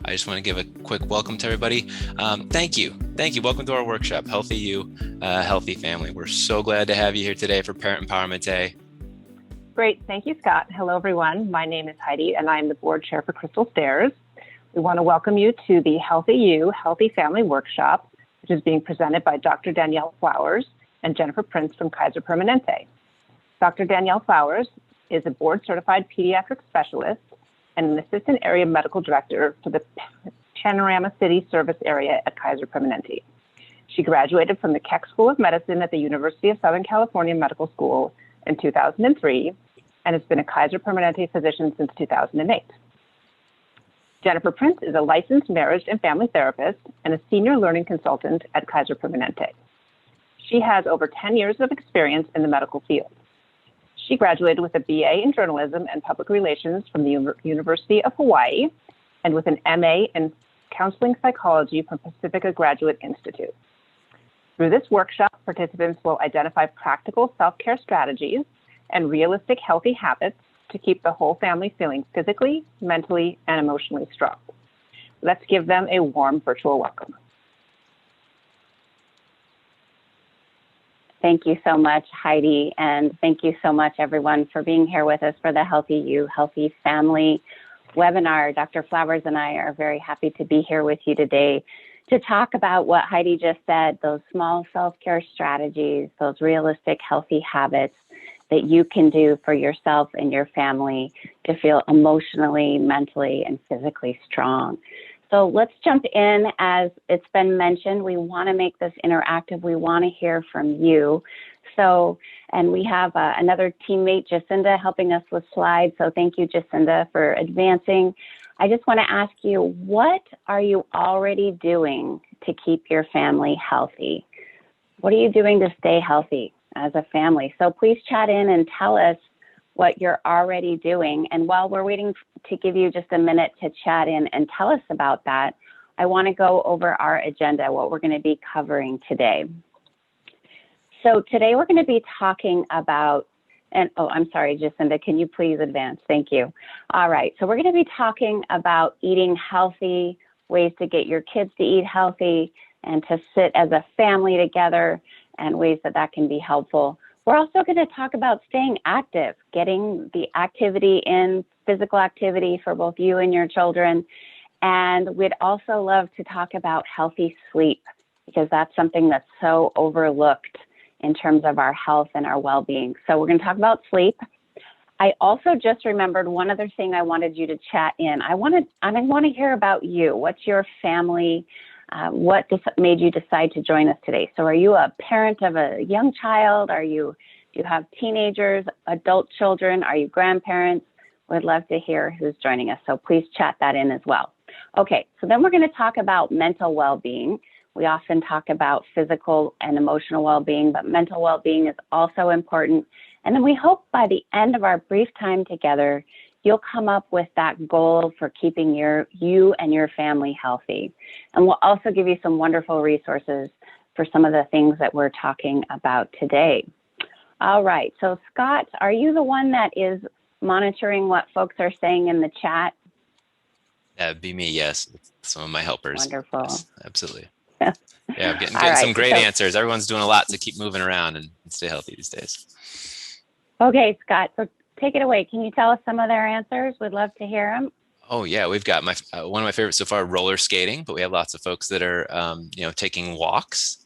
I just want to give a quick welcome to everybody. Thank you. Welcome to our workshop, Healthy You, Healthy Family. We're so glad to have you here today for Parent Empowerment Day. Great. Thank you, Scott. Hello, everyone. My name is Heidi, and I am the board chair for Crystal Stairs. We want to welcome you to the Healthy You, Healthy Family workshop, which is being presented by Dr. Danielle Flowers and Jennifer Prince from Kaiser Permanente. Dr. Danielle Flowers is a board-certified pediatric specialist and an assistant area medical director for the Panorama City service area at Kaiser Permanente. She graduated from the Keck School of Medicine at the University of Southern California Medical School in 2003 and has been a Kaiser Permanente physician since 2008. Jennifer Prince is a licensed marriage and family therapist and a senior learning consultant at Kaiser Permanente. She has over 10 years of experience in the medical field. She graduated with a BA in journalism and public relations from the University of Hawaii and with an MA in counseling psychology from Pacifica Graduate Institute. Through this workshop, participants will identify practical self-care strategies and realistic healthy habits to keep the whole family feeling physically, mentally, and emotionally strong. Let's give them a warm virtual welcome. Thank you so much, Heidi, and thank you so much, everyone, for being here with us for the Healthy You, Healthy Family webinar. Dr. Flowers and I are very happy to be here with you today to talk about what Heidi just said, those small self-care strategies, those realistic healthy habits that you can do for yourself and your family to feel emotionally, mentally, and physically strong. So let's jump in. As it's been mentioned, we want to make this interactive. We want to hear from you. So, and we have another teammate, Jacinda, helping us with slides. So thank you, Jacinda, for advancing. I just want to ask you, what are you already doing to keep your family healthy? What are you doing to stay healthy as a family? So please chat in and tell us what you're already doing. And while we're waiting to give you just a minute to chat in and tell us about that, I want to go over our agenda, what we're going to be covering today. So today we're going to be talking about, and oh, I'm sorry, Jacinda, can you please advance? Thank you. All right, so we're going to be talking about eating healthy, ways to get your kids to eat healthy, and to sit as a family together, and ways that that can be helpful. We're also going to talk about staying active, getting the activity in, physical activity for both you and your children. And we'd also love to talk about healthy sleep, because that's something that's so overlooked in terms of our health and our well-being. So we're going to talk about sleep. I also just remembered one other thing I wanted you to chat in. I want to hear about you. What's your family? What made you decide to join us today? So are you a parent of a young child? Do you have teenagers, adult children? Are you grandparents? We'd love to hear who's joining us. So please chat that in as well. Okay, so then we're going to talk about mental well-being. We often talk about physical and emotional well-being, but mental well-being is also important. And then we hope by the end of our brief time together, you'll come up with that goal for keeping you and your family healthy. And we'll also give you some wonderful resources for some of the things that we're talking about today. All right, so Scott, are you the one that is monitoring what folks are saying in the chat? That'd be me, yes. Some of my helpers. Wonderful. Yes, absolutely. Yeah, I'm getting right, some great answers. Everyone's doing a lot to keep moving around and stay healthy these days. Okay, Scott, so take it away. Can you tell us some of their answers? We'd love to hear them. Oh yeah, we've got one of my favorites so far, roller skating, but we have lots of folks that are taking walks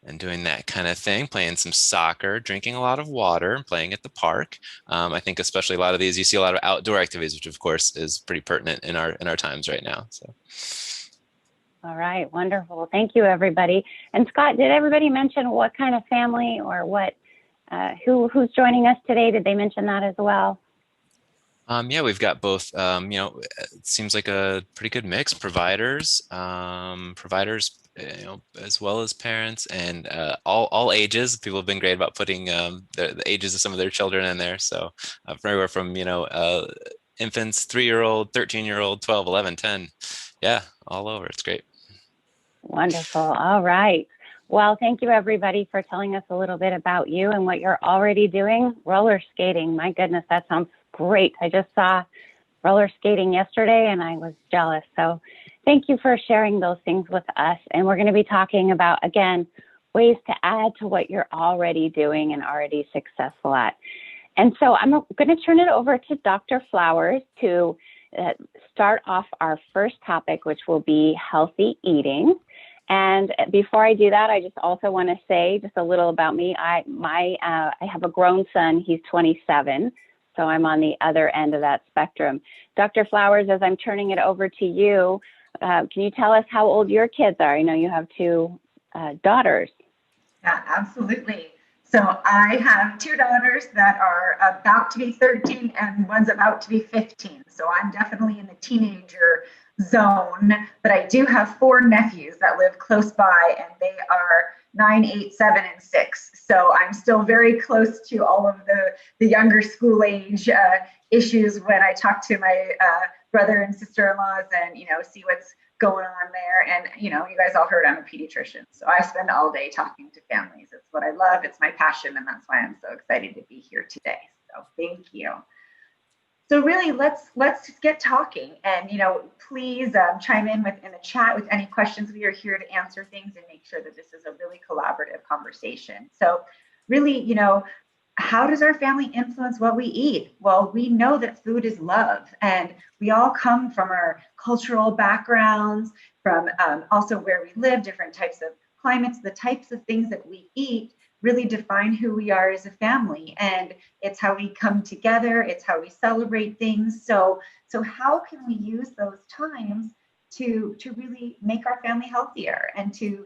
and doing that kind of thing, playing some soccer, drinking a lot of water, and playing at the park. I think especially a lot of these, you see a lot of outdoor activities, which of course is pretty pertinent in our times right now. So. All right, wonderful. Thank you, everybody. And Scott, did everybody mention what kind of family or what? Who's joining us today? Did they mention that as well? Yeah, we've got both. It seems like a pretty good mix. Providers, as well as parents, and all ages. People have been great about putting the ages of some of their children in there. So everywhere from infants, 3-year-old, 13-year-old, 12, 11, 10. Yeah, all over. It's great. Wonderful. All right. Well, thank you, everybody, for telling us a little bit about you and what you're already doing. Roller skating. My goodness, that sounds great. I just saw roller skating yesterday and I was jealous. So Thank you for sharing those things with us. And we're going to be talking about, again, ways to add to what you're already doing and already successful at. And so I'm going to turn it over to Dr. Flowers to start off our first topic, which will be healthy eating. And before I do that, I just also want to say just a little about me. I have a grown son. He's 27, so I'm on the other end of that spectrum. Dr. Flowers, as I'm turning it over to you, can you tell us how old your kids are? I know you have two daughters. Yeah, absolutely. So I have two daughters that are about to be 13 and one's about to be 15. So I'm definitely in the teenager zone, but I do have four nephews that live close by and they are 9, 8, 7, and 6. So I'm still very close to all of the younger school age issues when I talk to my brother and sister-in-laws and, see what's going on there. And, you guys all heard I'm a pediatrician. So I spend all day talking to families. It's what I love. It's my passion. And that's why I'm so excited to be here today. So thank you. So really, let's get talking. And, please chime in in the chat with any questions. We are here to answer things and make sure that this is a really collaborative conversation. So really, how does our family influence what we eat? Well, we know that food is love, and we all come from our cultural backgrounds, from also where we live, different types of climates. The types of things that we eat really define who we are as a family, and it's how we come together, it's how we celebrate things. So how can we use those times to really make our family healthier and to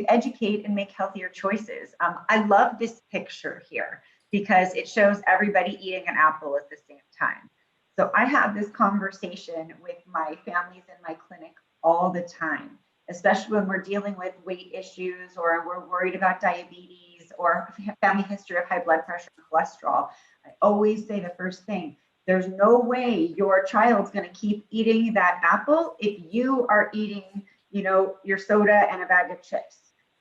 educate and make healthier choices? I love this picture here, because it shows everybody eating an apple at the same time. So I have this conversation with my families in my clinic all the time, especially when we're dealing with weight issues or we're worried about diabetes or family history of high blood pressure and cholesterol. I always say the first thing, there's no way your child's going to keep eating that apple if you are eating, your soda and a bag of chips.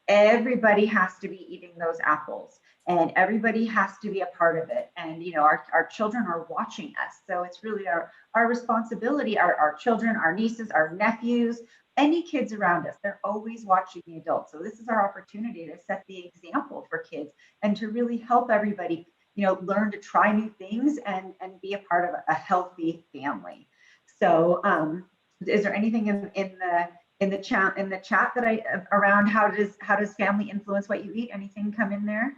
Everybody has to be eating those apples. And everybody has to be a part of it. And, our children are watching us. So it's really our responsibility, our children, our nieces, our nephews, any kids around us, they're always watching the adults. So this is our opportunity to set the example for kids and to really help everybody, learn to try new things and be a part of a healthy family. So is there anything in the chat that around how does family influence what you eat? Anything come in there?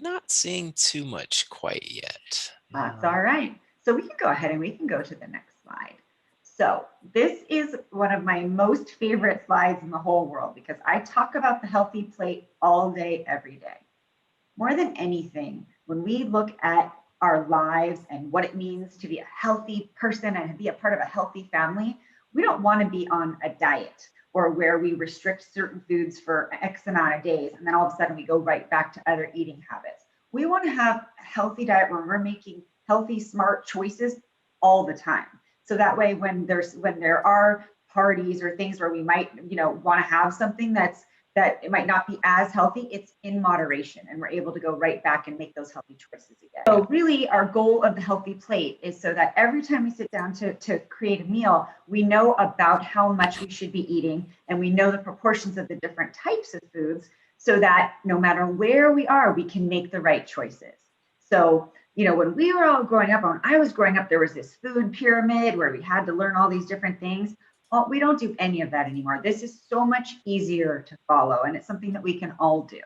Not seeing too much quite yet. That's all right. So we can go ahead and we can go to the next slide. So this is one of my most favorite slides in the whole world, because I talk about the healthy plate all day, every day. More than anything, when we look at our lives and what it means to be a healthy person and be a part of a healthy family, we don't want to be on a diet or where we restrict certain foods for X amount of days, and then all of a sudden we go right back to other eating habits. We want to have a healthy diet where we're making healthy, smart choices all the time. So that way, when there are parties or things where we might, want to have something that it might not be as healthy, it's in moderation, and we're able to go right back and make those healthy choices again. So really, our goal of the healthy plate is so that every time we sit down to create a meal, we know about how much we should be eating, and we know the proportions of the different types of foods, so that no matter where we are, we can make the right choices. So, when we were all growing up, when I was growing up, there was this food pyramid where we had to learn all these different things. Well, we don't do any of that anymore. This is so much easier to follow, and it's something that we can all do.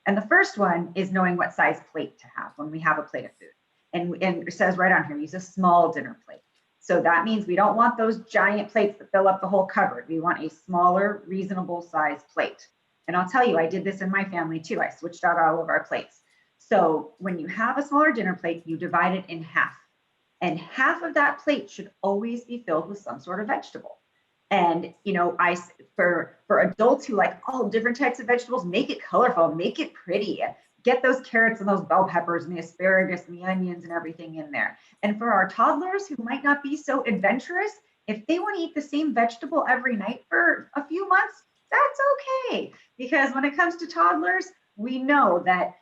And the first one is knowing what size plate to have when we have a plate of food. And it says right on here, use a small dinner plate. So that means we don't want those giant plates that fill up the whole cupboard. We want a smaller, reasonable size plate. And I'll tell you, I did this in my family too. I switched out all of our plates. So when you have a smaller dinner plate, you divide it in half. And half of that plate should always be filled with some sort of vegetable. And, for adults who like all different types of vegetables, make it colorful, make it pretty, get those carrots and those bell peppers and the asparagus and the onions and everything in there. And for our toddlers who might not be so adventurous, if they want to eat the same vegetable every night for a few months, that's okay. Because when it comes to toddlers, we know that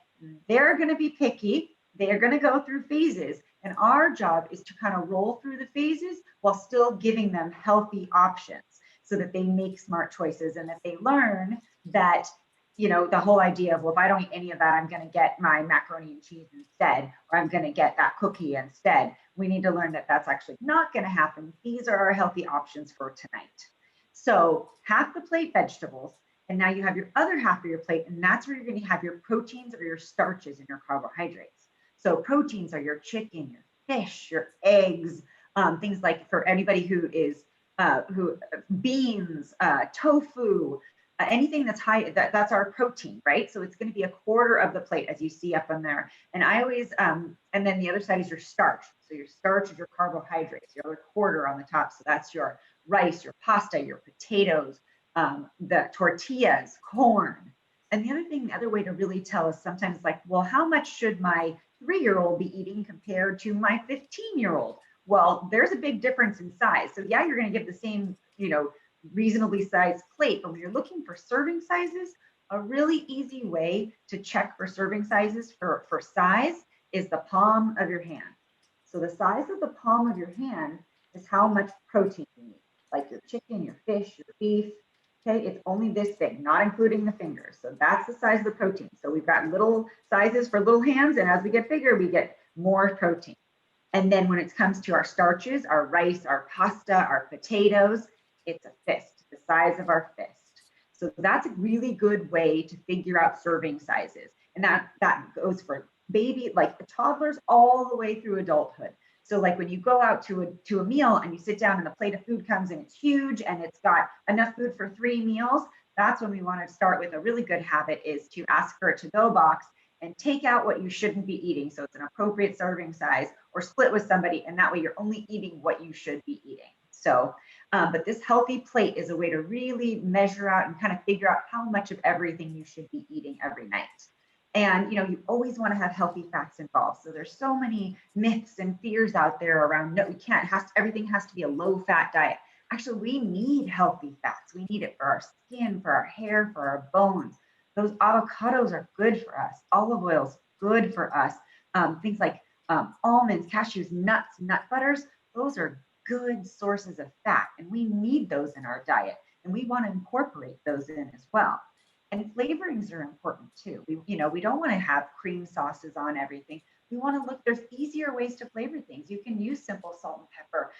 they're going to be picky. They're going to go through phases. And our job is to kind of roll through the phases while still giving them healthy options so that they make smart choices and that they learn that, you know, the whole idea of, well, if I don't eat any of that, I'm going to get my macaroni and cheese instead, or I'm going to get that cookie instead. We need to learn that that's actually not going to happen. These are our healthy options for tonight. So half the plate vegetables, and now you have your other half of your plate, and that's where you're going to have your proteins or your starches and your carbohydrates. So proteins are your chicken, your fish, your eggs, things like, for anybody who is beans, tofu, anything that's high, that's our protein, right? So it's going to be a quarter of the plate, as you see up on there. And I always, and then the other side is your starch. So your starch is your carbohydrates, your other quarter on the top. So that's your rice, your pasta, your potatoes, the tortillas, corn. And the other thing, the other way to really tell is sometimes like, well, how much should my 3-year-old be eating compared to my 15-year-old? Well, there's a big difference in size. So yeah, you're going to give the same, you know, reasonably sized plate, but when you're looking for serving sizes, a really easy way to check for serving sizes for size is the palm of your hand. So the size of the palm of your hand is how much protein you need, like your chicken, your fish, your beef. Okay, it's only this big, not including the fingers. So that's the size of the protein. So we've got little sizes for little hands, and as we get bigger, we get more protein. And then when it comes to our starches, our rice, our pasta, our potatoes, it's a fist, the size of our fist. So that's a really good way to figure out serving sizes. And that goes for baby, like toddlers, all the way through adulthood. So like when you go out to a meal and you sit down and the plate of food comes and it's huge and it's got enough food for 3 meals, that's when we want to start with a really good habit, is to ask for a to-go box and take out what you shouldn't be eating. So it's an appropriate serving size, or split with somebody, and that way you're only eating what you should be eating. So, but this healthy plate is a way to really measure out and kind of figure out how much of everything you should be eating every night. And you know, you always want to have healthy fats involved. So there's so many myths and fears out there around, no, we can't, everything has to be a low fat diet. Actually, we need healthy fats. We need it for our skin, for our hair, for our bones. Those avocados are good for us. Olive oil's good for us. Things like almonds, cashews, nuts, nut butters, those are good sources of fat, and we need those in our diet, and we want to incorporate those in as well. And flavorings are important too. We don't want to have cream sauces on everything. We want to look, there's easier ways to flavor things. You can use simple salt and pepper.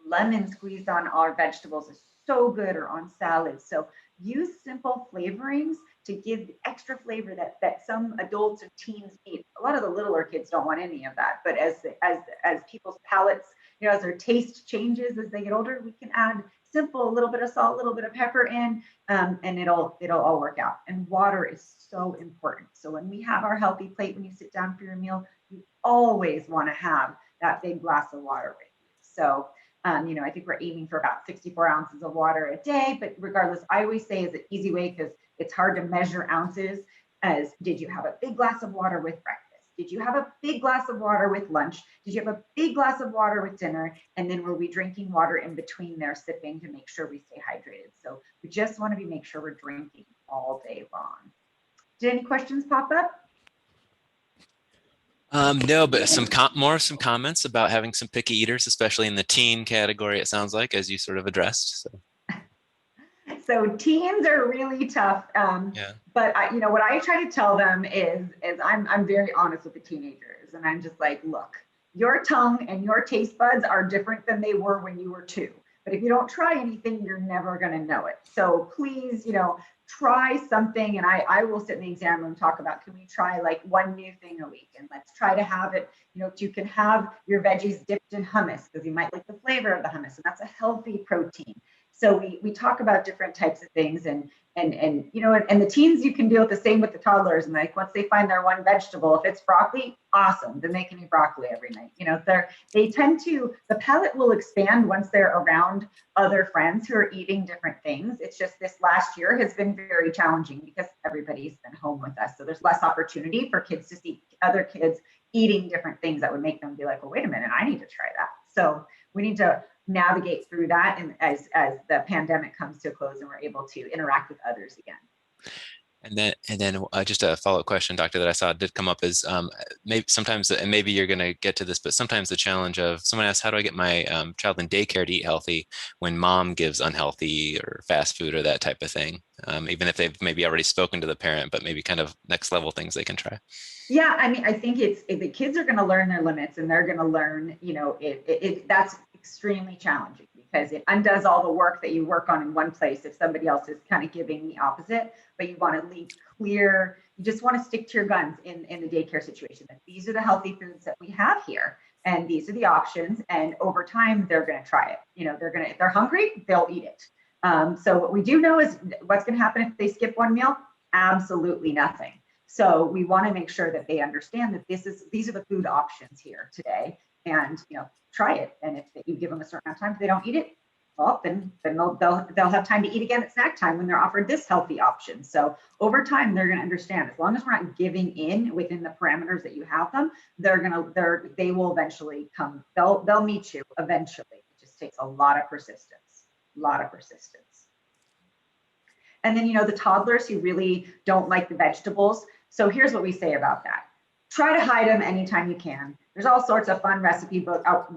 Lemon squeezed on our vegetables is so good, or on salads. So use simple flavorings to give the extra flavor that some adults and teens need. A lot of the littler kids don't want any of that, but as people's palates, as their taste changes as they get older, we can add simple, a little bit of salt, a little bit of pepper in, and it'll all work out. And water is so important. So when we have our healthy plate, when you sit down for your meal, you always want to have that big glass of water with you. So I think we're aiming for about 64 ounces of water a day, but regardless, I always say is an easy way, because it's hard to measure ounces, as did you have a big glass of water with breakfast? Did you have a big glass of water with lunch? Did you have a big glass of water with dinner? And then were we drinking water in between there, sipping to make sure we stay hydrated? So we just want to make sure we're drinking all day long. Did any questions pop up? No, but some comments about having some picky eaters, especially in the teen category, it sounds like, as you sort of addressed. So teens are really tough. Yeah. But what I try to tell them is I'm very honest with the teenagers, and I'm just like, look, your tongue and your taste buds are different than they were when you were 2. But if you don't try anything, you're never going to know it. So please, try something. And I will sit in the exam room and talk about, can we try like one new thing a week? And let's try to have it, you can have your veggies dipped in hummus, because you might like the flavor of the hummus, and that's a healthy protein. So we talk about different types of things, and the teens, you can deal with the same with the toddlers. And like, once they find their one vegetable, if it's broccoli, awesome, then they can eat broccoli every night. They tend to, the palate will expand once they're around other friends who are eating different things. It's just this last year has been very challenging because everybody's been home with us. So there's less opportunity for kids to see other kids eating different things that would make them be like, well, wait a minute, I need to try that. So we need to navigate through that, and as the pandemic comes to a close and we're able to interact with others again. And then just a follow-up question, doctor, that I saw did come up is maybe sometimes, and maybe you're going to get to this, but sometimes the challenge of someone asks, how do I get my child in daycare to eat healthy when mom gives unhealthy or fast food or that type of thing, even if they've maybe already spoken to the parent, but maybe kind of next level things they can try. Yeah, I mean, I think it's the kids are going to learn their limits, and they're going to learn, that's extremely challenging because it undoes all the work that you work on in one place if somebody else is kind of giving the opposite. But you want to leave clear, you just want to stick to your guns in the daycare situation, that these are the healthy foods that we have here, and these are the options. And over time, they're going to try it. If they're hungry, they'll eat it. So what we do know is what's going to happen if they skip one meal? Absolutely nothing. So we want to make sure that they understand that these are the food options here today, and try it. And if you give them a certain amount of time, if they don't eat it, well, then they'll have time to eat again at snack time when they're offered this healthy option. So over time, they're going to understand, as long as we're not giving in within the parameters that you have them, they will eventually come. They'll meet you eventually. It just takes a lot of persistence, And then, the toddlers who really don't like the vegetables. So here's what we say about that. Try to hide them anytime you can. There's all sorts of fun recipe books out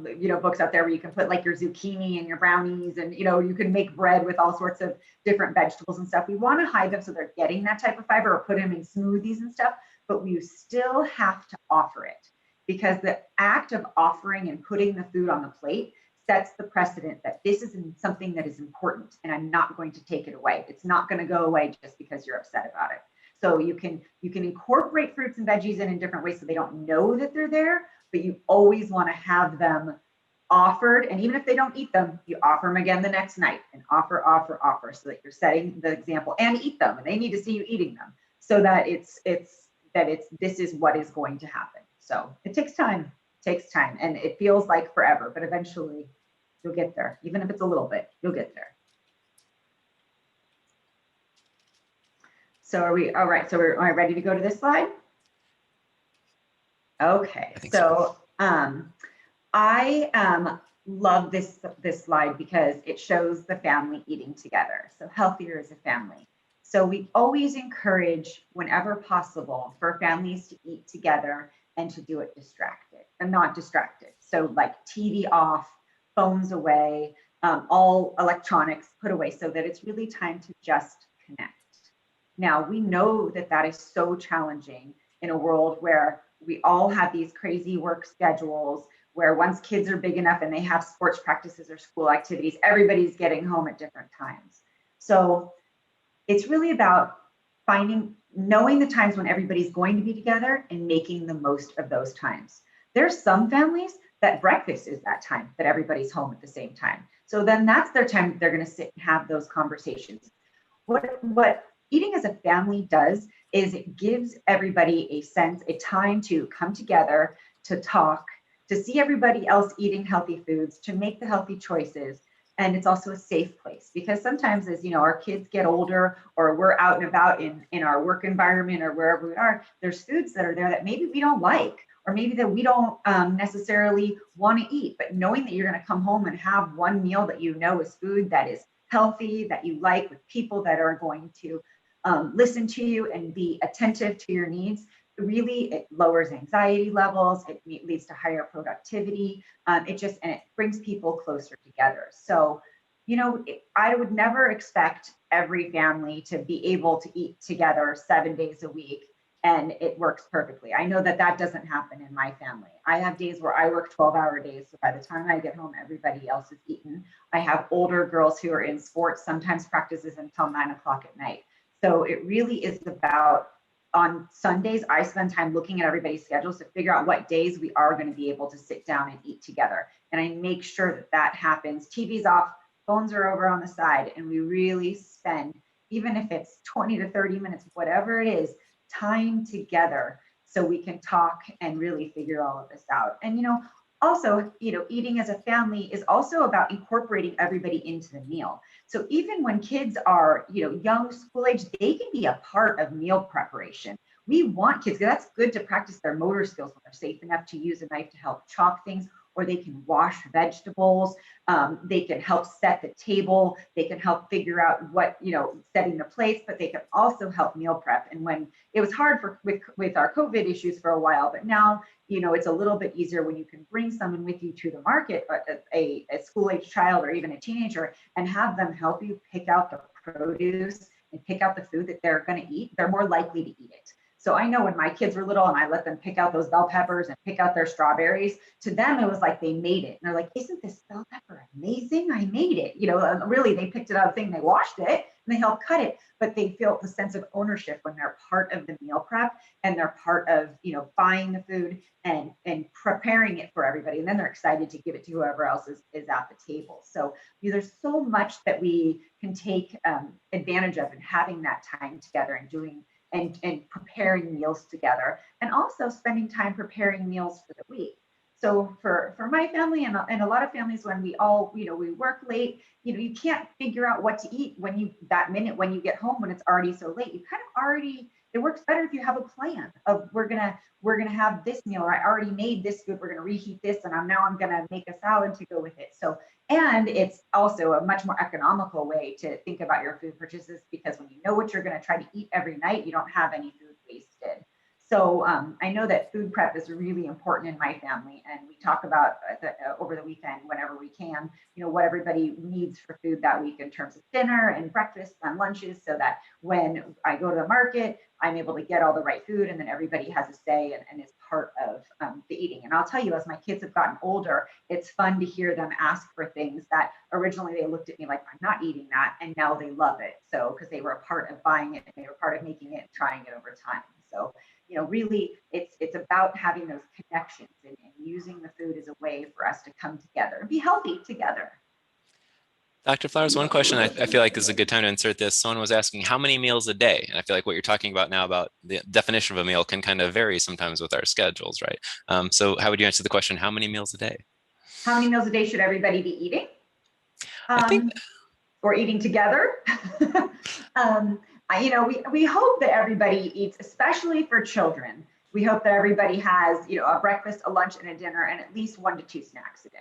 there where you can put like your zucchini and your brownies, and you can make bread with all sorts of different vegetables and stuff. We want to hide them so they're getting that type of fiber, or put them in smoothies and stuff, but we still have to offer it, because the act of offering and putting the food on the plate sets the precedent that this is something that is important, and I'm not going to take it away. It's not going to go away just because you're upset about it. So you can incorporate fruits and veggies in different ways so they don't know that they're there, but you always want to have them offered. And even if they don't eat them, you offer them again the next night, and offer, so that you're setting the example, and eat them. And they need to see you eating them, so that this is what is going to happen. So it takes time, and it feels like forever, but eventually you'll get there. Even if it's a little bit, you'll get there. So are we all right? So am I ready to go to this slide? Okay. So I love this slide because it shows the family eating together. So healthier as a family. So we always encourage, whenever possible, for families to eat together and to do it distracted and not distracted. So like TV off, phones away, all electronics put away, so that it's really time to just connect. Now, we know that is so challenging in a world where we all have these crazy work schedules, where once kids are big enough and they have sports practices or school activities, everybody's getting home at different times. So it's really about knowing the times when everybody's going to be together and making the most of those times. There's some families that breakfast is that time that everybody's home at the same time. So then that's their time they're going to sit and have those conversations. What eating as a family does is it gives everybody a time to come together, to talk, to see everybody else eating healthy foods, to make the healthy choices. And it's also a safe place, because sometimes as our kids get older, or we're out and about in our work environment or wherever we are, there's foods that are there that maybe we don't like, or maybe that we don't necessarily want to eat. But knowing that you're going to come home and have one meal that is food that is healthy, that you like, with people that are going to listen to you and be attentive to your needs, really, it lowers anxiety levels. It leads to higher productivity. It brings people closer together. So, I would never expect every family to be able to eat together 7 days a week and it works perfectly. I know that doesn't happen in my family. I have days where I work 12-hour days. So by the time I get home, everybody else has eaten. I have older girls who are in sports, sometimes practices until 9 o'clock at night. So it really is about, on Sundays, I spend time looking at everybody's schedules to figure out what days we are going to be able to sit down and eat together. And I make sure that happens. TV's off, phones are over on the side, and we really spend, even if it's 20 to 30 minutes, whatever it is, time together so we can talk and really figure all of this out. And, also, eating as a family is also about incorporating everybody into the meal. So even when kids are, young, school age, they can be a part of meal preparation. We want kids, that's good to practice their motor skills when they're safe enough to use a knife to help chop things, or or they can wash vegetables. They can help set the table. They can help figure out what, setting the plates, but they can also help meal prep. And when it was hard with our COVID issues for a while, but now, it's a little bit easier when you can bring someone with you to the market, a school-age child or even a teenager, and have them help you pick out the produce and pick out the food that they're going to eat. They're more likely to eat it. So I know when my kids were little and I let them pick out those bell peppers and pick out their strawberries, to them, it was like they made it. And they're like, isn't this bell pepper amazing? I made it. Really, they picked it out of the thing, they washed it and they helped cut it, but they feel the sense of ownership when they're part of the meal prep and they're part of, buying the food and preparing it for everybody. And then they're excited to give it to whoever else is at the table. So there's so much that we can take advantage of in having that time together and doing and preparing meals together, and also spending time preparing meals for the week. So for my family and a lot of families, when we all, we work late, you can't figure out what to eat when you get home, when it's already so late. You kind of already, it works better if you have a plan of we're gonna have this meal, or I already made this food, we're gonna reheat this, and I'm gonna make a salad to go with it. So, and it's also a much more economical way to think about your food purchases, because when you know what you're gonna try to eat every night, you don't have any food wasted. So I know that food prep is really important in my family, and we talk about over the weekend whenever we can, what everybody needs for food that week in terms of dinner and breakfast and lunches, so that when I go to the market, I'm able to get all the right food, and then everybody has a say and is part of the eating. And I'll tell you, as my kids have gotten older, it's fun to hear them ask for things that originally they looked at me like, I'm not eating that, and now they love it. So because they were a part of buying it, and they were part of making it and trying it over time. So really, it's about having those connections and using the food as a way for us to come together and be healthy together. Dr. Flowers, one question I feel like is a good time to insert this. Someone was asking how many meals a day? And I feel like what you're talking about now about the definition of a meal can kind of vary sometimes with our schedules, right? So how would you answer the question, how many meals a day? How many meals a day should everybody be eating? I think, or eating together? We hope that everybody eats, especially for children. We hope that everybody has, a breakfast, a lunch, and a dinner, and at least 1 to 2 snacks a day.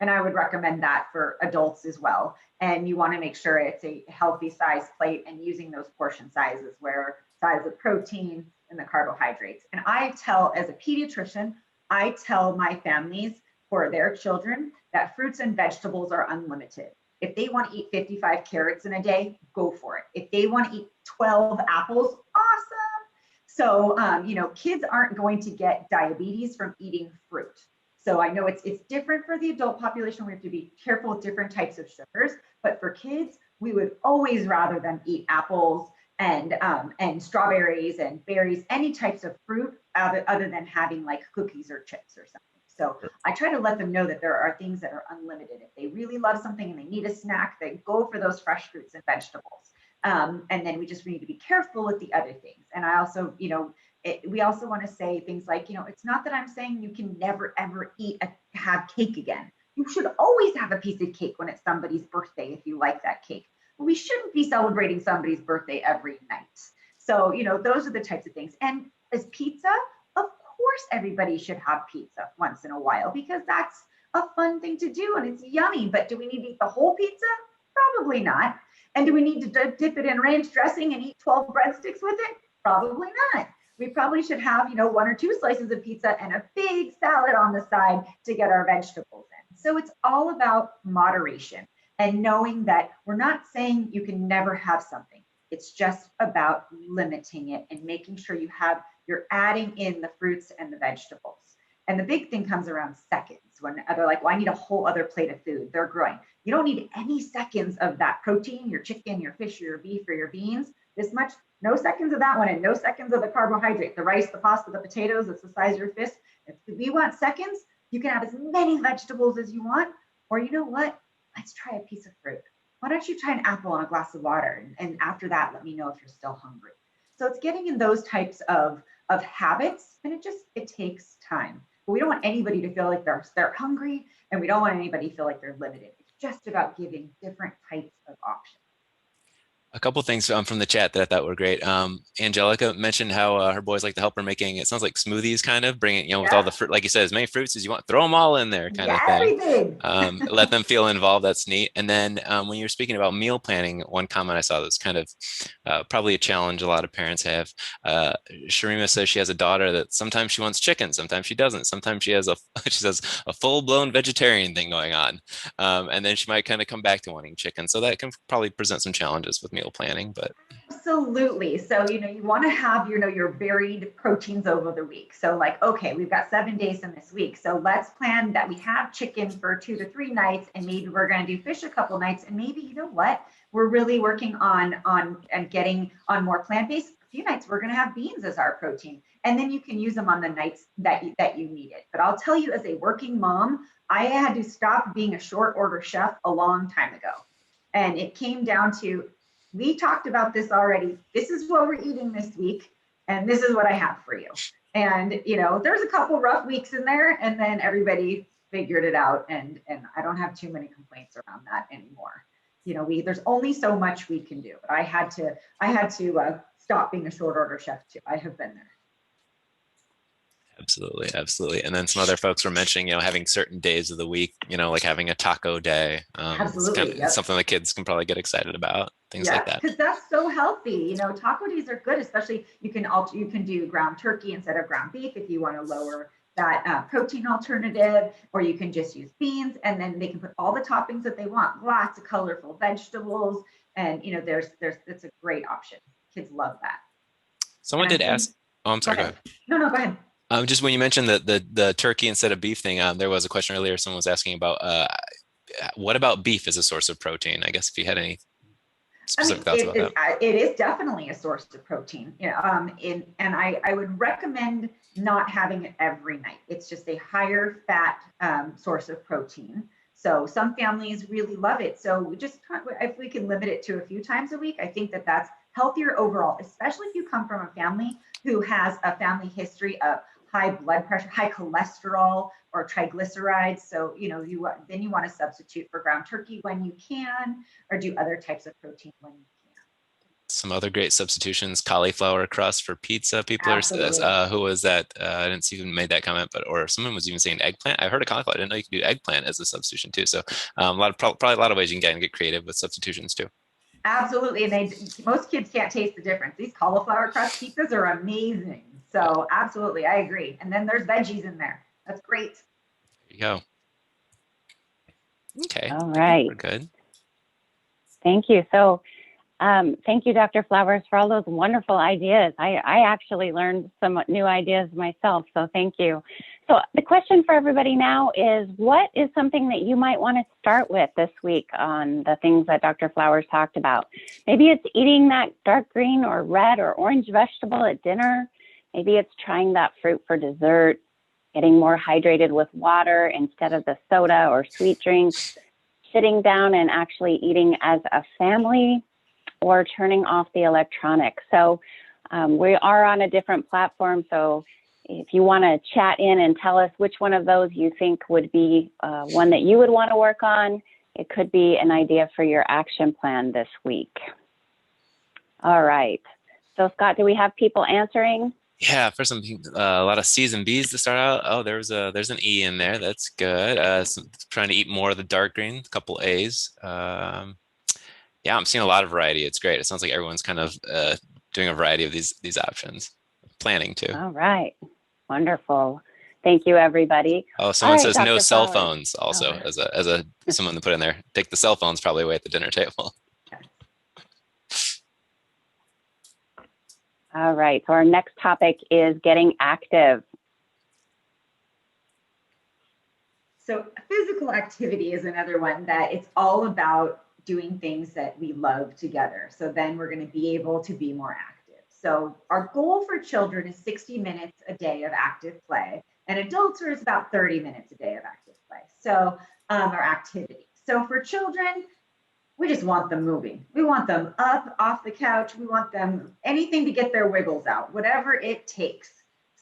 And I would recommend that for adults as well. And you want to make sure it's a healthy size plate, and using those portion sizes where size of protein and the carbohydrates. And as a pediatrician, I tell my families for their children that fruits and vegetables are unlimited. If they want to eat 55 carrots in a day, go for it. If they want to eat 12 apples, awesome. So, kids aren't going to get diabetes from eating fruit. So I know it's different for the adult population. We have to be careful with different types of sugars, but for kids, we would always rather them eat apples and strawberries and berries, any types of fruit other than having like cookies or chips or something. So I try to let them know that there are things that are unlimited. If they really love something and they need a snack, they go for those fresh fruits and vegetables. And then we need to be careful with the other things. And I also, we also want to say things like, it's not that I'm saying you can never, ever have cake again. You should always have a piece of cake when it's somebody's birthday if you like that cake. But we shouldn't be celebrating somebody's birthday every night. So, those are the types of things. And as pizza, of course, everybody should have pizza once in a while, because that's a fun thing to do and it's yummy. But do we need to eat the whole pizza? Probably not. And do we need to dip it in ranch dressing and eat 12 breadsticks with it? Probably not. We probably should have, 1 or 2 slices of pizza and a big salad on the side to get our vegetables in. So it's all about moderation and knowing that we're not saying you can never have something. It's just about limiting it and making sure you're adding in the fruits and the vegetables. And the big thing comes around seconds, when they're like, well, I need a whole other plate of food. They're growing. You don't need any seconds of that protein, your chicken, your fish, or your beef, or your beans. This much, no seconds of that one, and no seconds of the carbohydrate, the rice, the pasta, the potatoes, it's the size of your fist. If we want seconds, you can have as many vegetables as you want. Or you know what? Let's try a piece of fruit. Why don't you try an apple and a glass of water? And after that, let me know if you're still hungry. So it's getting in those types of habits, and it takes time. But we don't want anybody to feel like they're hungry, and we don't want anybody to feel like they're limited. It's just about giving different types of options. A couple things from the chat that I thought were great. Angelica mentioned how her boys like to help her making, it sounds like smoothies, kind of bringing, with all Yeah, the fruit, like you said, as many fruits as you want, throw them all in there, kind yeah, of thing. everything. Let them feel involved. That's neat. And then when you're speaking about meal planning, one comment I saw that's kind of probably a challenge a lot of parents have. Sharima says she has a daughter that sometimes she wants chicken, sometimes she doesn't. Sometimes she has she says a full-blown vegetarian thing going on, and then she might kind of come back to wanting chicken. So that can probably present some challenges with meal planning, but Absolutely. So, you want to have, your varied proteins over the week. So like, okay, we've got 7 days in this week. So let's plan that we have chicken for 2 to 3 nights, and maybe we're going to do fish a couple nights. And maybe, you know what, we're really working on and getting on more plant-based. A few nights, we're going to have beans as our protein. And then you can use them on the nights that you need it. But I'll tell you, as a working mom, I had to stop being a short order chef a long time ago. And it came down to, we talked about this already. This is what we're eating this week, and this is what I have for you. And there's a couple rough weeks in there, and then everybody figured it out, and I don't have too many complaints around that anymore. There's only so much we can do. But I had to stop being a short order chef too. I have been there. absolutely, absolutely. And then some other folks were mentioning, having certain days of the week, like having a taco day. It's kind Absolutely. of Yep. something the kids can probably get excited about, things like Yeah, that. because that's so healthy. Taco days are good, especially you can do ground turkey instead of ground beef if you want to lower that protein alternative, or you can just use beans, and then they can put all the toppings that they want, lots of colorful vegetables, and it's a great option. Kids love that. Someone And I did think, ask, oh, I'm go sorry, go ahead. ahead. No, go ahead. Just when you mentioned the turkey instead of beef thing, there was a question earlier. Someone was asking about what about beef as a source of protein? I guess if you had any I mean, specific thoughts about that. it is definitely a source of protein. And I would recommend not having it every night. It's just a higher fat source of protein. So some families really love it. So if we can limit it to a few times a week, I think that that's healthier overall, especially if you come from a family who has a family history of high blood pressure, high cholesterol, or triglycerides. So, then you want to substitute for ground turkey when you can, or do other types of protein when you can. Some other great substitutions: cauliflower crust for pizza. People are, Absolutely. who was that? I didn't see who made that comment, but or someone was even saying eggplant. I heard of cauliflower. I didn't know you could do eggplant as a substitution too. So probably a lot of ways you can get creative with substitutions too. Absolutely. And most kids can't taste the difference. These cauliflower crust pizzas are amazing. Yeah, So absolutely, I agree. And then there's veggies in there. That's great. there you go. Okay, All I think right. we're good. Thank you. So thank you, Dr. Flowers, for all those wonderful ideas. I actually learned some new ideas myself, so thank you. So the question for everybody now is, what is something that you might want to start with this week on the things that Dr. Flowers talked about? Maybe it's eating that dark green or red or orange vegetable at dinner. Maybe it's trying that fruit for dessert, getting more hydrated with water instead of the soda or sweet drinks, sitting down and actually eating as a family, or turning off the electronics. So we are on a different platform. So if you want to chat in and tell us which one of those you think would be one that you would want to work on, it could be an idea for your action plan this week. All right. So Scott, do we have people answering? Yeah, for some a lot of C's and B's to start out. Oh, there's an E in there. That's good. Trying to eat more of the dark green. A couple A's. Yeah, I'm seeing a lot of variety. It's great. It sounds like everyone's kind of doing a variety of these options. Planning too. All right. Wonderful. Thank you, everybody. Oh, All someone right, says no Dr. cell Flowers. phones also Oh. as a someone to put in there. Take the cell phones probably away at the dinner table. All right. So our next topic is getting active. So physical activity is another one that it's all about doing things that we love together. So then we're going to be able to be more active. So our goal for children is 60 minutes a day of active play, and adults are about 30 minutes a day of active play. So or activity. So for children, we just want them moving. We want them up off the couch. We want them anything to get their wiggles out, whatever it takes.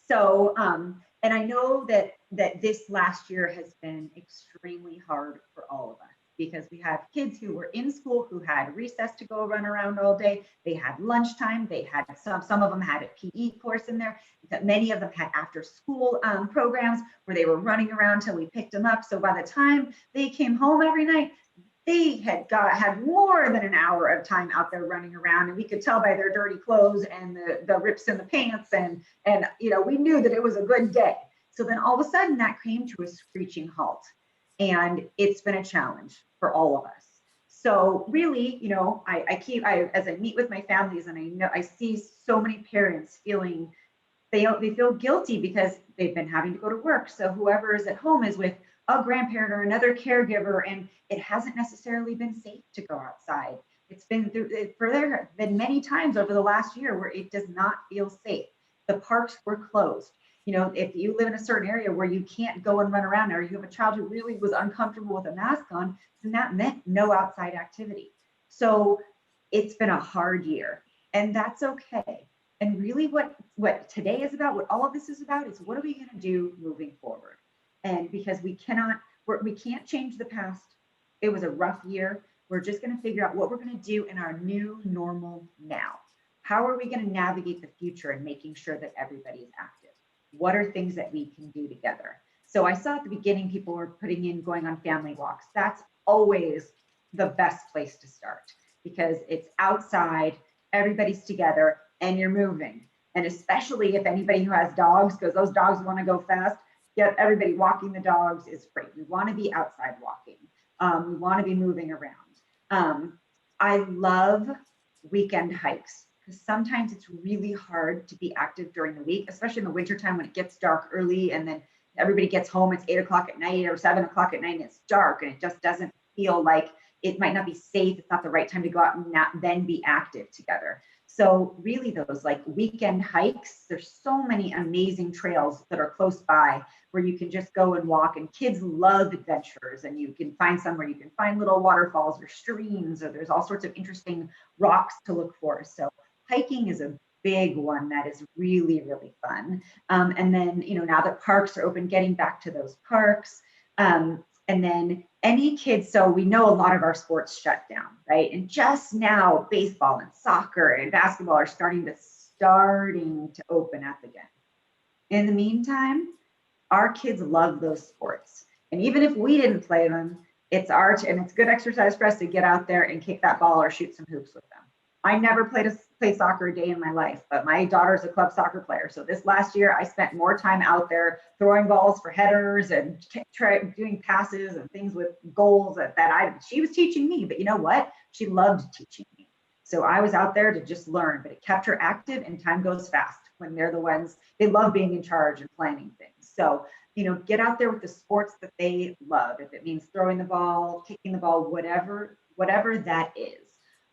So, and I know that this last year has been extremely hard for all of us. because we had kids who were in school who had recess to go run around all day. They had lunchtime. They had some of them had a PE course in there. Many of them had after school programs where they were running around till we picked them up. So by the time they came home every night, they had more than an hour of time out there running around, and we could tell by their dirty clothes and the rips in the pants, and we knew that it was a good day. So then all of a sudden that came to a screeching halt, and it's been a challenge for all of us. So really, as I meet with my families, and I see so many parents feeling they feel guilty because they've been having to go to work. So whoever is at home is with a grandparent or another caregiver, and it hasn't necessarily been safe to go outside. There have been many times over the last year where it does not feel safe. The parks were closed. If you live in a certain area where you can't go and run around, or you have a child who really was uncomfortable with a mask on, then that meant no outside activity. So it's been a hard year, and that's okay. And really what today is about, what all of this is about, is what are we going to do moving forward? And because we can't change the past. It was a rough year. We're just going to figure out what we're going to do in our new normal now. How are we going to navigate the future and making sure that everybody is active? What are things that we can do together? So I saw at the beginning people were going on family walks. That's always the best place to start because it's outside, everybody's together, and you're moving. And especially if anybody who has dogs, because those dogs want to go fast, get everybody walking the dogs is great. We want to be outside walking. We want to be moving around. I love weekend hikes because sometimes it's really hard to be active during the week, especially in the wintertime when it gets dark early and then everybody gets home, it's 8 o'clock at night or 7 o'clock at night and it's dark and it just doesn't feel like it might not be safe. It's not the right time to go out and then be active together. So really those like weekend hikes, there's so many amazing trails that are close by where you can just go and walk, and kids love adventures, and you can find somewhere you can find little waterfalls or streams, or there's all sorts of interesting rocks to look for. So hiking is a big one that is really, really fun. And then, now that parks are open, getting back to those parks. And then any kids, so we know a lot of our sports shut down, right? And just now baseball and soccer and basketball are starting to open up again. In the meantime, our kids love those sports. And even if we didn't play them, it's good exercise for us to get out there and kick that ball or shoot some hoops with them. I never played soccer a day in my life, but my daughter's a club soccer player. So this last year, I spent more time out there throwing balls for headers and doing passes and things with goals she was teaching me. But you know what? She loved teaching me. So I was out there to just learn, but it kept her active, and time goes fast when they're the ones, they love being in charge and planning things. So, get out there with the sports that they love. If it means throwing the ball, kicking the ball, whatever that is.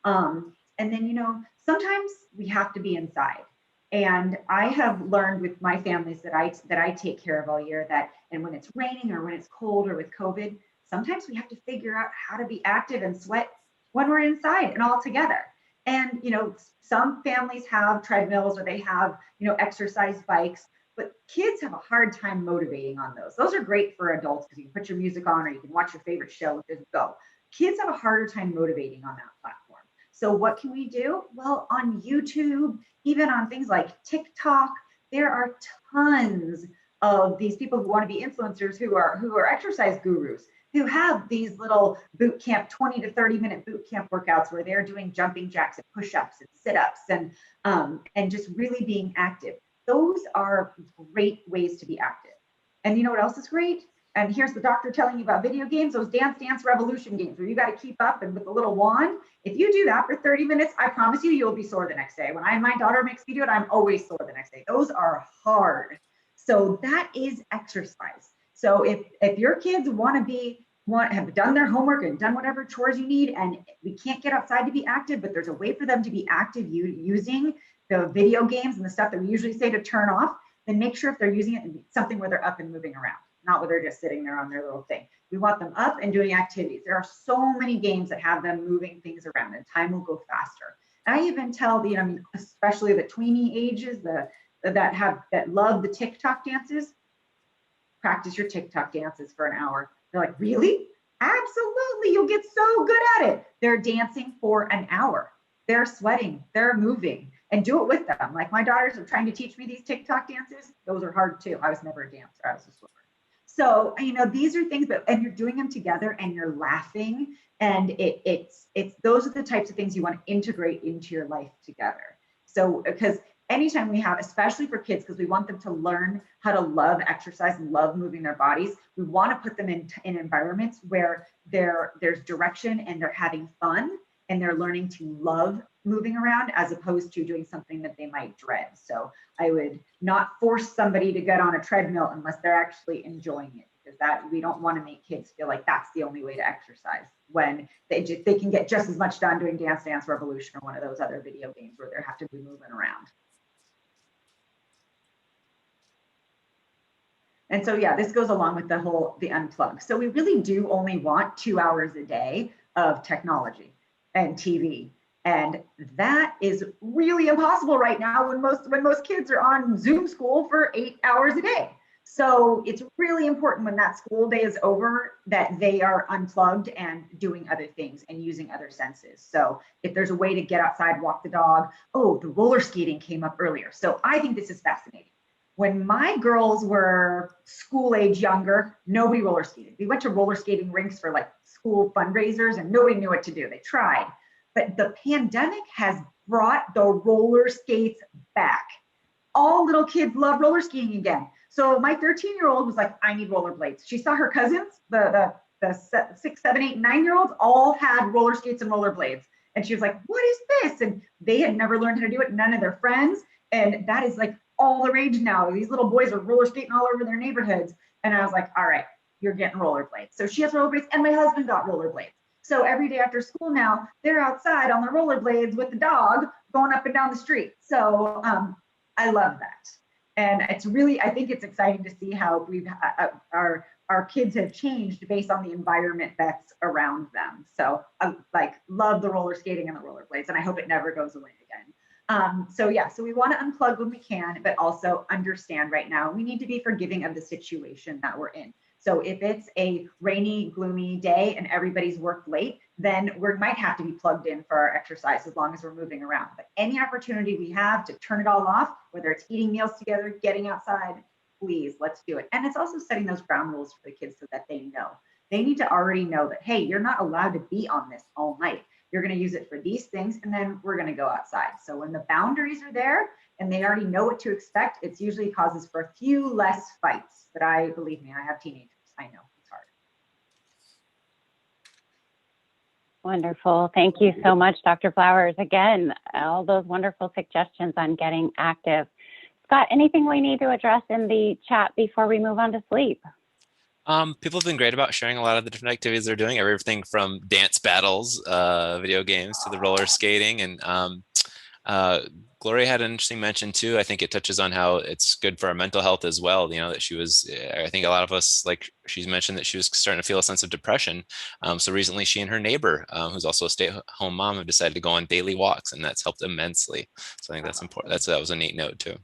And then, sometimes we have to be inside. And I have learned with my families that I take care of all year and when it's raining or when it's cold or with COVID, sometimes we have to figure out how to be active and sweat when we're inside and all together. And, some families have treadmills or they have, exercise bikes, but kids have a hard time motivating on those. Those are great for adults because you can put your music on or you can watch your favorite show and just go. Kids have a harder time motivating on that platform. So what can we do? Well, on YouTube, even on things like TikTok, there are tons of these people who want to be influencers who are exercise gurus, who have these little boot camp, 20 to 30 minute boot camp workouts where they're doing jumping jacks and push-ups and sit-ups and just really being active. Those are great ways to be active. And you know what else is great? And here's the doctor telling you about video games, those Dance Dance Revolution games where you got to keep up and with the little wand. If you do that for 30 minutes, I promise you'll be sore the next day. When my daughter makes me do it, I'm always sore the next day. Those are hard. So that is exercise. So if your kids have done their homework and done whatever chores you need, and we can't get outside to be active, but there's a way for them to be active using the video games and the stuff that we usually say to turn off, then make sure if they're using it, it's something where they're up and moving around, not where they're just sitting there on their little thing. We want them up and doing activities. There are so many games that have them moving things around and time will go faster. And I even tell especially the tweenie ages that love the TikTok dances, practice your TikTok dances for an hour. They're like, really? Absolutely. You'll get so good at it. They're dancing for an hour. They're sweating, they're moving, and do it with them. Like my daughters are trying to teach me these TikTok dances. Those are hard too. I was never a dancer, I was a swimmer. So, these are things, and you're doing them together and you're laughing. And it's those are the types of things you want to integrate into your life together. So, because anytime we have, especially for kids, because we want them to learn how to love exercise and love moving their bodies, we want to put them in environments where there's direction and they're having fun and they're learning to love moving around as opposed to doing something that they might dread. So I would not force somebody to get on a treadmill unless they're actually enjoying it, because that we don't want to make kids feel like that's the only way to exercise when they can get just as much done doing Dance Dance Revolution or one of those other video games where they have to be moving around. And so, yeah, this goes along with the unplug. So we really do only want 2 hours a day of technology and TV. And that is really impossible right now when most kids are on Zoom school for 8 hours a day. So it's really important when that school day is over that they are unplugged and doing other things and using other senses. So if there's a way to get outside, walk the dog. Oh, the roller skating came up earlier. So I think this is fascinating. When my girls were school age younger, nobody roller skated. We went to roller skating rinks for like school fundraisers and nobody knew what to do. They tried. But the pandemic has brought the roller skates back. All little kids love roller skating again. So my 13-year-old was like, I need rollerblades. She saw her cousins, the 6, 7, 8, 9-year-olds all had roller skates and rollerblades. And she was like, what is this? And they had never learned how to do it, none of their friends. And that is like all the rage now. These little boys are roller skating all over their neighborhoods. And I was like, all right, you're getting rollerblades. So she has rollerblades and my husband got rollerblades. So every day after school now, they're outside on the rollerblades with the dog going up and down the street. So I love that. And it's really, I think it's exciting to see how our kids have changed based on the environment that's around them. So I love the roller skating and the rollerblades, and I hope it never goes away again. So we want to unplug when we can, but also understand right now we need to be forgiving of the situation that we're in. So if it's a rainy, gloomy day and everybody's worked late, then we might have to be plugged in for our exercise as long as we're moving around. But any opportunity we have to turn it all off, whether it's eating meals together, getting outside, please, let's do it. And it's also setting those ground rules for the kids so that they know. They need to already know that, hey, you're not allowed to be on this all night. You're going to use it for these things, and then we're going to go outside. So when the boundaries are there and they already know what to expect, it usually causes for a few less fights. But believe me, I have teenagers. I know it's hard. Wonderful. Thank you so much, Dr. Flowers. Again, all those wonderful suggestions on getting active. Scott, anything we need to address in the chat before we move on to sleep? People have been great about sharing a lot of the different activities they're doing, everything from dance battles, video games, to the roller skating. And Gloria had an interesting mention too. I think it touches on how it's good for our mental health as well. That she was, I think a lot of us, like she's mentioned, that she was starting to feel a sense of depression. So recently she and her neighbor, who's also a stay-at-home mom, have decided to go on daily walks, and that's helped immensely. So I think that's important. That was a neat note too.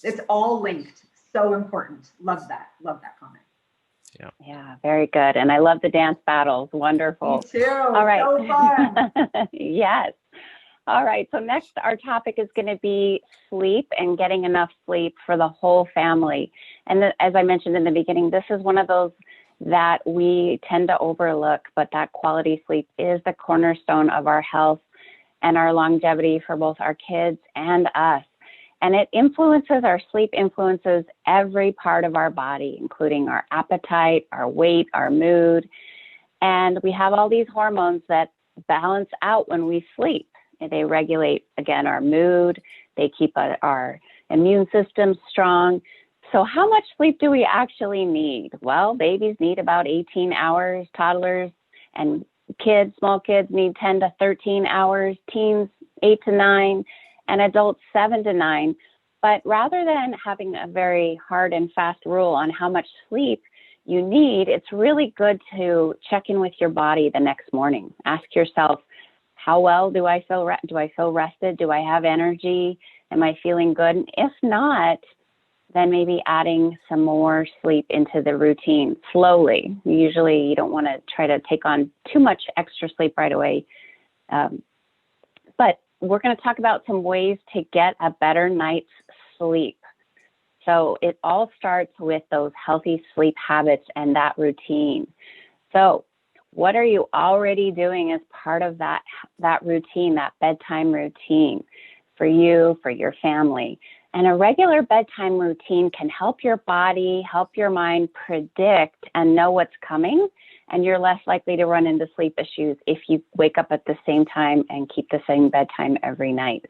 It's all linked. So important. Love that. Love that comment. Yeah, very good. And I love the dance battles. Wonderful. Me too. All right. So fun. Yes. All right. So next, our topic is going to be sleep and getting enough sleep for the whole family. And as I mentioned in the beginning, this is one of those that we tend to overlook, but that quality sleep is the cornerstone of our health and our longevity for both our kids and us. And it influences, our sleep influences every part of our body, including our appetite, our weight, our mood. And we have all these hormones that balance out when we sleep. They regulate, again, our mood. They keep our immune system strong. So how much sleep do we actually need? Well, babies need about 18 hours, toddlers and kids, small kids need 10 to 13 hours, teens 8 to 9, and adults 7 to 9. But rather than having a very hard and fast rule on how much sleep you need, it's really good to check in with your body the next morning. Ask yourself, how well do I feel rested? Do I have energy? Am I feeling good? And if not, then maybe adding some more sleep into the routine slowly. Usually you don't want to try to take on too much extra sleep right away. But we're going to talk about some ways to get a better night's sleep. So it all starts with those healthy sleep habits and that routine. So what are you already doing as part of that routine, that bedtime routine for you, for your family? And a regular bedtime routine can help your body, help your mind predict and know what's coming. And you're less likely to run into sleep issues if you wake up at the same time and keep the same bedtime every night.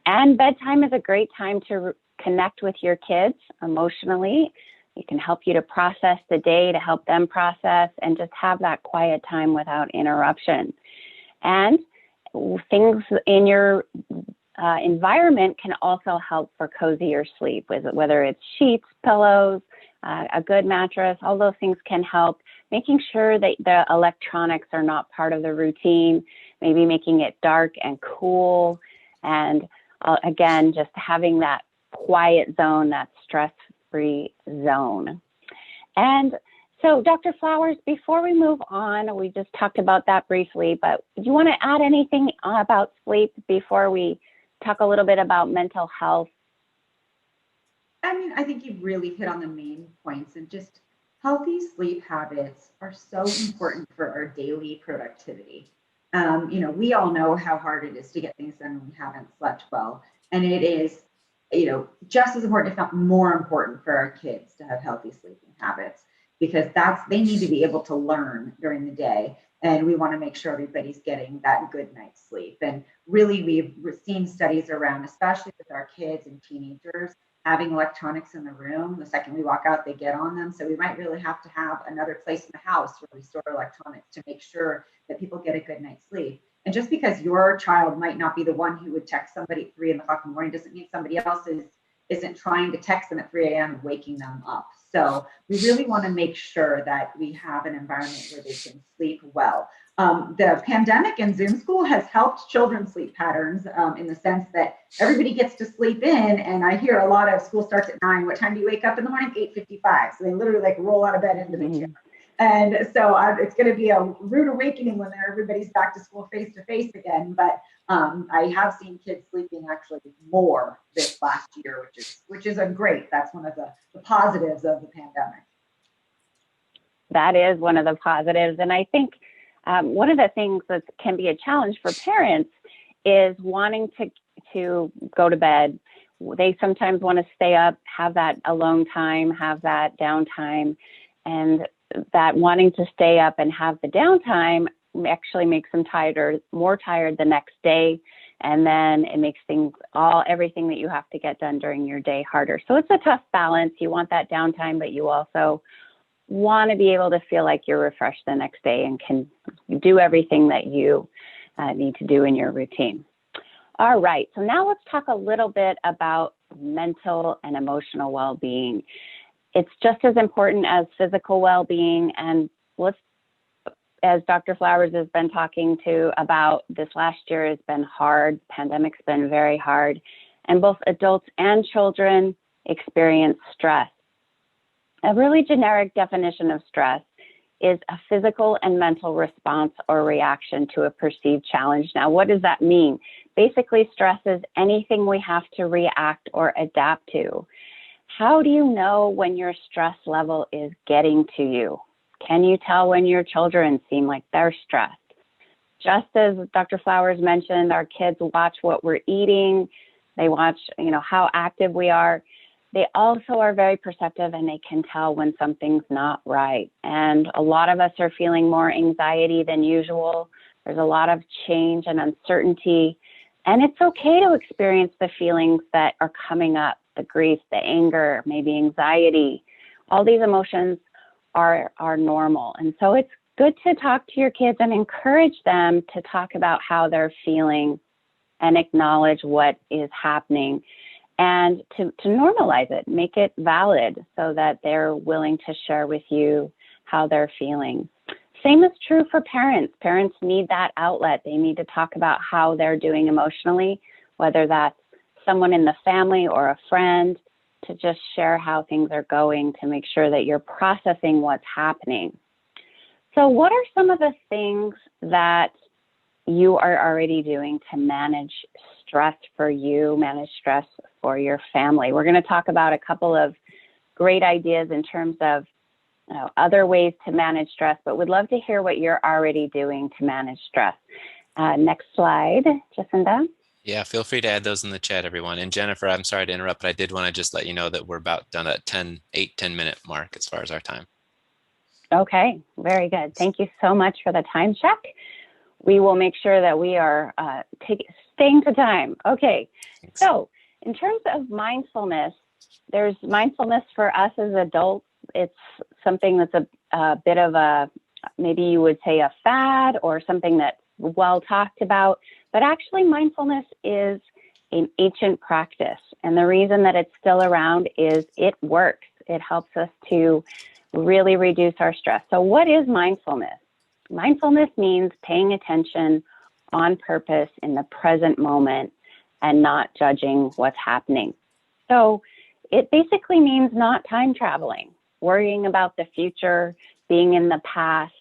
And bedtime is a great time to connect with your kids emotionally. It can help you to process the day, to help them process, and just have that quiet time without interruption. And things in your environment can also help for cozier sleep, whether it's sheets, pillows, a good mattress. All those things can help. Making sure that the electronics are not part of the routine, maybe making it dark and cool, and again, just having that quiet zone, that stress-free zone. And so, Dr. Flowers, before we move on, we just talked about that briefly, but do you want to add anything about sleep before we talk a little bit about mental health? I mean, I think you've really hit on the main points, and just healthy sleep habits are so important for our daily productivity. We all know how hard it is to get things done when we haven't slept well. And it is, just as important, if not more important for our kids to have healthy sleeping habits, because they need to be able to learn during the day. And we want to make sure everybody's getting that good night's sleep. And really, we've seen studies around, especially with our kids and teenagers, having electronics in the room. The second we walk out, they get on them. So we might really have to have another place in the house where we store electronics to make sure that people get a good night's sleep. And just because your child might not be the one who would text somebody at 3 o'clock in the morning doesn't mean somebody else isn't trying to text them at 3 a.m. and waking them up. So we really want to make sure that we have an environment where they can sleep well. The pandemic and Zoom school has helped children's sleep patterns in the sense that everybody gets to sleep in. And I hear a lot of school starts at 9. What time do you wake up in the morning? 8:55. So they literally roll out of bed into the chair. And so it's going to be a rude awakening when everybody's back to school face to face again. But I have seen kids sleeping actually more this last year, which is a great. That's one of the positives of the pandemic. That is one of the positives. And I think one of the things that can be a challenge for parents is wanting to go to bed. They sometimes want to stay up, have that alone time, have that downtime, and that wanting to stay up and have the downtime actually makes them more tired the next day. And then it makes everything that you have to get done during your day harder. So it's a tough balance. You want that downtime, but you also want to be able to feel like you're refreshed the next day and can do everything that you need to do in your routine. All right, so now let's talk a little bit about mental and emotional well-being. It's just as important as physical well-being, and as Dr. Flowers has been talking about, this last year has been hard. Pandemic's been very hard, and both adults and children experience stress. A really generic definition of stress is a physical and mental response or reaction to a perceived challenge. Now, what does that mean? Basically, stress is anything we have to react or adapt to. How do you know when your stress level is getting to you? Can you tell when your children seem like they're stressed? Just as Dr. Flowers mentioned, our kids watch what we're eating. They watch, how active we are. They also are very perceptive, and they can tell when something's not right. And a lot of us are feeling more anxiety than usual. There's a lot of change and uncertainty. And it's okay to experience the feelings that are coming up, the grief, the anger, maybe anxiety. All these emotions are normal. And so it's good to talk to your kids and encourage them to talk about how they're feeling and acknowledge what is happening, and to normalize it, make it valid so that they're willing to share with you how they're feeling. Same is true for parents. Parents need that outlet. They need to talk about how they're doing emotionally, whether that's someone in the family or a friend, to just share how things are going to make sure that you're processing what's happening. So what are some of the things that you are already doing to manage stress for you, manage stress for your family? We're going to talk about a couple of great ideas in terms of other ways to manage stress, but would love to hear what you're already doing to manage stress. Next slide, Jacinda. Yeah, feel free to add those in the chat, everyone. And Jennifer, I'm sorry to interrupt, but I did want to just let you know that we're about done at 10 minute mark as far as our time. Okay, very good. Thank you so much for the time check. We will make sure that we are staying to time. Okay, Thanks. So in terms of mindfulness, there's mindfulness for us as adults. It's something that's a bit of a, maybe you would say a fad or something that's well talked about, but actually mindfulness is an ancient practice. And the reason that it's still around is it works. It helps us to really reduce our stress. So what is mindfulness? Mindfulness means paying attention on purpose in the present moment and not judging what's happening. So it basically means not time traveling, worrying about the future, being in the past,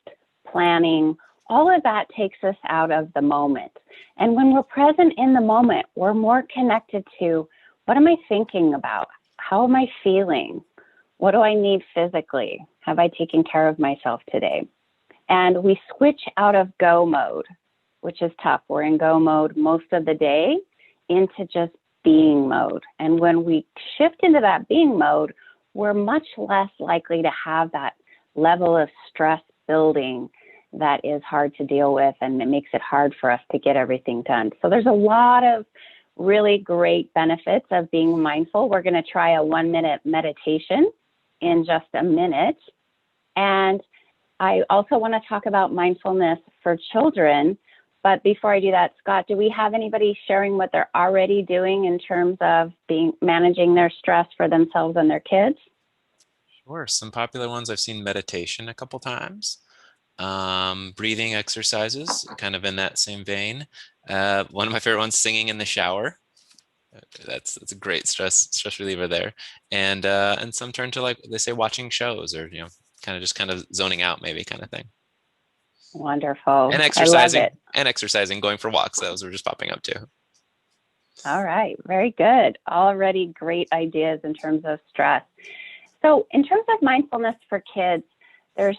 planning. All of that takes us out of the moment. And when we're present in the moment, we're more connected to what am I thinking about? How am I feeling? What do I need physically? Have I taken care of myself today? And we switch out of go mode, which is tough. We're in go mode most of the day into just being mode. And when we shift into that being mode, we're much less likely to have that level of stress building that is hard to deal with, and it makes it hard for us to get everything done. So there's a lot of really great benefits of being mindful. We're going to try a 1-minute meditation in just a minute. And I also want to talk about mindfulness for children. But before I do that, Scott, do we have anybody sharing what they're already doing in terms of managing their stress for themselves and their kids? Sure. Some popular ones, I've seen meditation a couple times. Breathing exercises, kind of in that same vein. One of my favorite ones, singing in the shower. That's a great stress reliever there. And some turn to, like they say, watching shows, or kind of zoning out, maybe, kind of thing. Wonderful. And I love exercising, it. going for walks. Those were just popping up too. All right, very good. Already great ideas in terms of stress. So in terms of mindfulness for kids, there's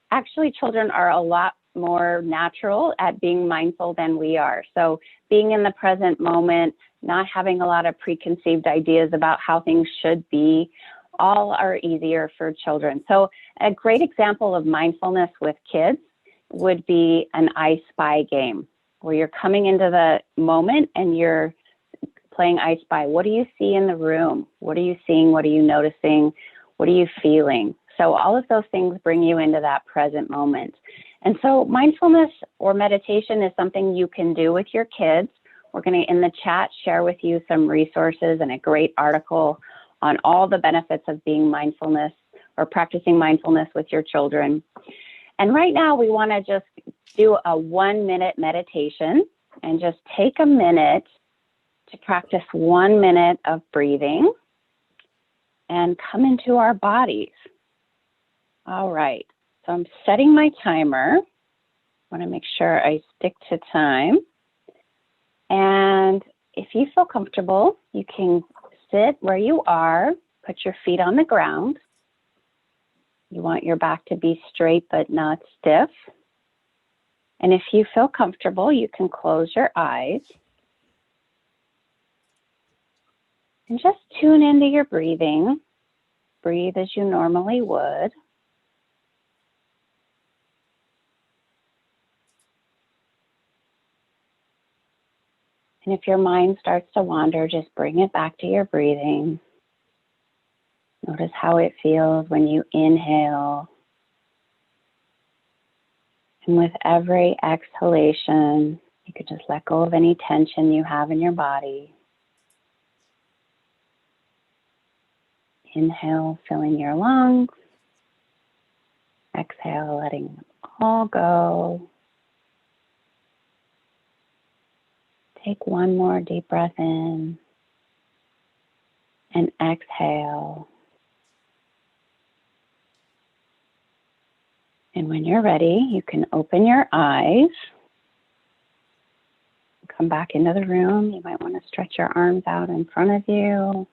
actually, children are a lot more natural at being mindful than we are. So being in the present moment, not having a lot of preconceived ideas about how things should be, all are easier for children. So a great example of mindfulness with kids would be an I Spy game, where you're coming into the moment and you're playing I Spy. What do you see in the room? What are you seeing? What are you noticing? What are you feeling? So all of those things bring you into that present moment. And so mindfulness or meditation is something you can do with your kids. We're going to, in the chat, share with you some resources and a great article on all the benefits of being mindfulness or practicing mindfulness with your children. And right now we want to just do a 1-minute meditation and just take a minute to practice 1 minute of breathing and come into our bodies. All right, so I'm setting my timer. I want to make sure I stick to time. And if you feel comfortable, you can sit where you are, put your feet on the ground. You want your back to be straight but not stiff. And if you feel comfortable, you can close your eyes. And just tune into your breathing. Breathe as you normally would. And if your mind starts to wander, just bring it back to your breathing. Notice how it feels when you inhale. And with every exhalation, you could just let go of any tension you have in your body. Inhale, filling your lungs. Exhale, letting them all go. Take one more deep breath in. and exhale. And when you're ready, you can open your eyes. Come back into the room. You might want to stretch your arms out in front of you.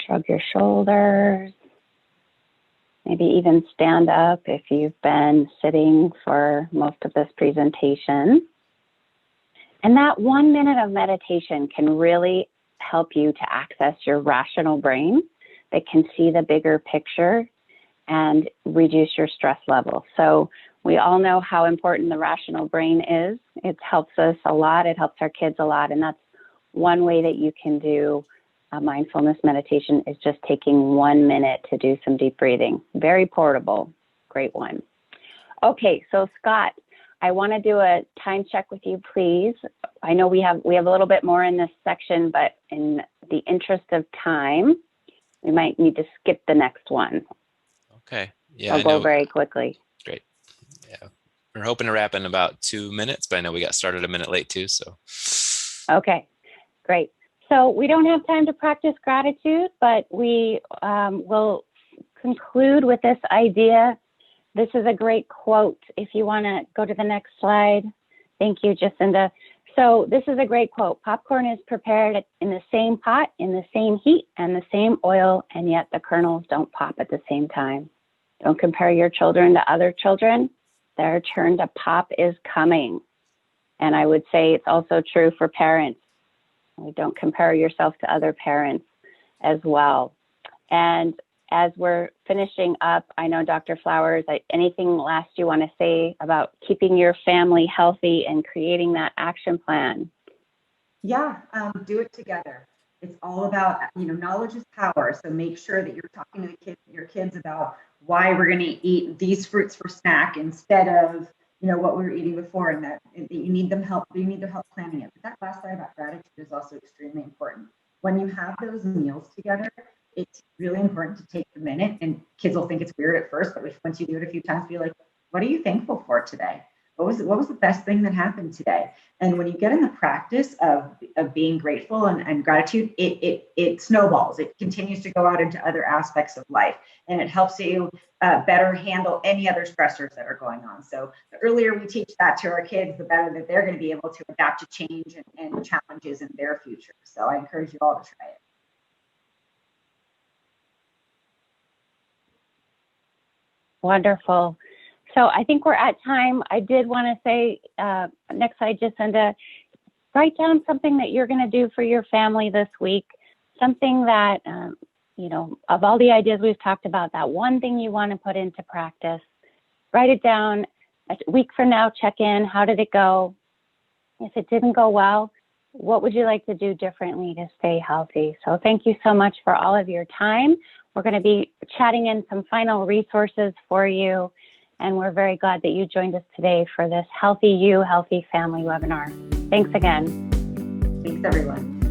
Shrug your shoulders. Maybe even stand up if you've been sitting for most of this presentation. And that 1 minute of meditation can really help you to access your rational brain that can see the bigger picture and reduce your stress level. So we all know how important the rational brain is. It helps us a lot. It helps our kids a lot. And that's one way that you can do mindfulness meditation, is just taking 1 minute to do some deep breathing. Very portable. Great one. Okay, so Scott, I want to do a time check with you, please. I know we have a little bit more in this section, but in the interest of time, we might need to skip the next one. Okay. Yeah, I'll go very quickly. Great. Yeah. We're hoping to wrap in about 2 minutes, but I know we got started a minute late too, so. Okay, great. So we don't have time to practice gratitude, but we will conclude with this idea. This is a great quote. If you want to go to the next slide. Thank you, Jacinda. So this is a great quote. Popcorn is prepared in the same pot, in the same heat, and the same oil, and yet the kernels don't pop at the same time. Don't compare your children to other children. Their turn to pop is coming. And I would say it's also true for parents. Don't compare yourself to other parents as well. And as we're finishing up, I know Dr. Flowers, anything last you want to say about keeping your family healthy and creating that action plan? Yeah, do it together. It's all about, knowledge is power. So make sure that you're talking to your kids about why we're going to eat these fruits for snack instead of, what we were eating before, and that you need them help. You need their help planning it. But that last slide about gratitude is also extremely important. When you have those meals together, it's really important to take the minute, and kids will think it's weird at first, but once you do it a few times, be like, what are you thankful for today? What was the best thing that happened today? And when you get in the practice of being grateful and gratitude, it snowballs. It continues to go out into other aspects of life, and it helps you better handle any other stressors that are going on. So the earlier we teach that to our kids, the better that they're going to be able to adapt to change and challenges in their future. So I encourage you all to try it. Wonderful. So I think we're at time. I did want to say, next slide, Jacinda, write down something that you're going to do for your family this week, something that, of all the ideas we've talked about, that one thing you want to put into practice. Write it down. A week from now, check in. How did it go? If it didn't go well, what would you like to do differently to stay healthy? So thank you so much for all of your time. We're going to be chatting in some final resources for you. And we're very glad that you joined us today for this Healthy You, Healthy Family webinar. Thanks again. Thanks, everyone.